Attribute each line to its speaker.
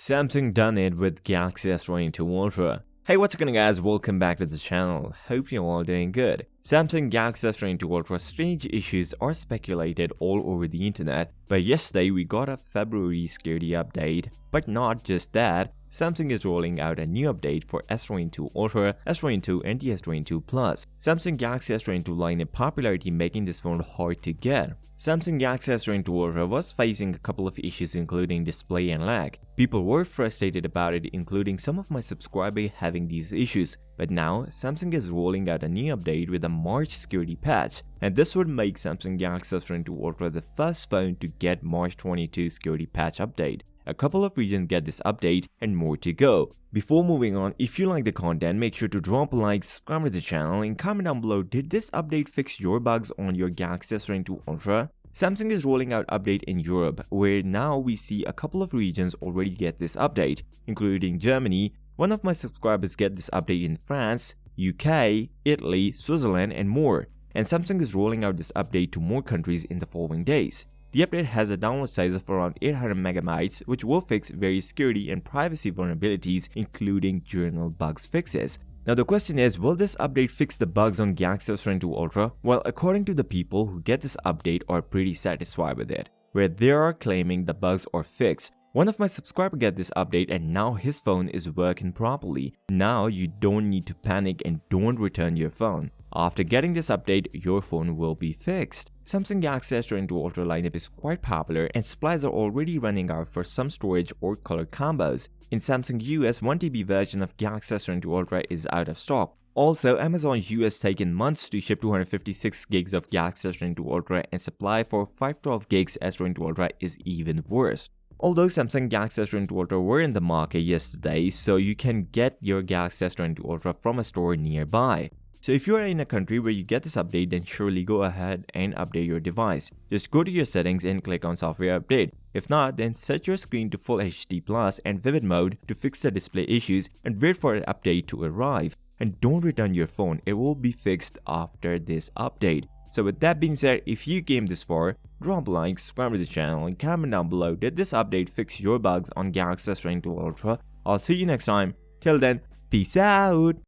Speaker 1: Samsung done it with Galaxy S22 Ultra. Hey, what's going on guys, welcome back to the channel. Hope you're all doing good. Samsung Galaxy S22 Ultra strange issues are speculated all over the internet, but yesterday we got a February security update. But not just that, Samsung is rolling out a new update for S22 Ultra, S22 and the S22 Plus. Samsung Galaxy S22 lineup popularity making this phone hard to get. Samsung Galaxy S22 Ultra was facing a couple of issues including display and lag. People were frustrated about it, including some of my subscribers having these issues. But now, Samsung is rolling out a new update with a March security patch, and this would make Samsung Galaxy S22 Ultra the first phone to get March 22 security patch update. A couple of regions get this update and more to go. Before moving on, if you like the content, make sure to drop a like, subscribe to the channel and comment down below, did this update fix your bugs on your Galaxy S22 Ultra? Samsung is rolling out update in Europe, where now we see a couple of regions already get this update, including Germany. One of my subscribers get this update in France, UK, Italy, Switzerland and more. And Samsung is rolling out this update to more countries in the following days. The update has a download size of around 800 MB, which will fix various security and privacy vulnerabilities, including journal bugs fixes. Now the question is, will this update fix the bugs on Galaxy S22 Ultra? Well, according to the people who get this update are pretty satisfied with it, where they are claiming the bugs are fixed. One of my subscribers got this update and now his phone is working properly. Now you don't need to panic and don't return your phone. After getting this update, your phone will be fixed. Samsung Galaxy S22 Ultra lineup is quite popular and supplies are already running out for some storage or color combos. In Samsung US, 1TB version of Galaxy S22 Ultra is out of stock. Also, Amazon US taken months to ship 256 gigs of Galaxy S22 Ultra, and supply for 512 gigs S22 Ultra is even worse. Although Samsung Galaxy S22 Ultra were in the market yesterday, so you can get your Galaxy S22 Ultra from a store nearby. So if you are in a country where you get this update, then surely go ahead and update your device. Just go to your settings and click on software update. If not, then set your screen to Full HD Plus and Vivid mode to fix the display issues and wait for an update to arrive. And don't return your phone, it will be fixed after this update. So with that being said, if you came this far, drop a like, subscribe to the channel and comment down below, did this update fix your bugs on Galaxy S22 Ultra? I'll see you next time. Till then, peace out!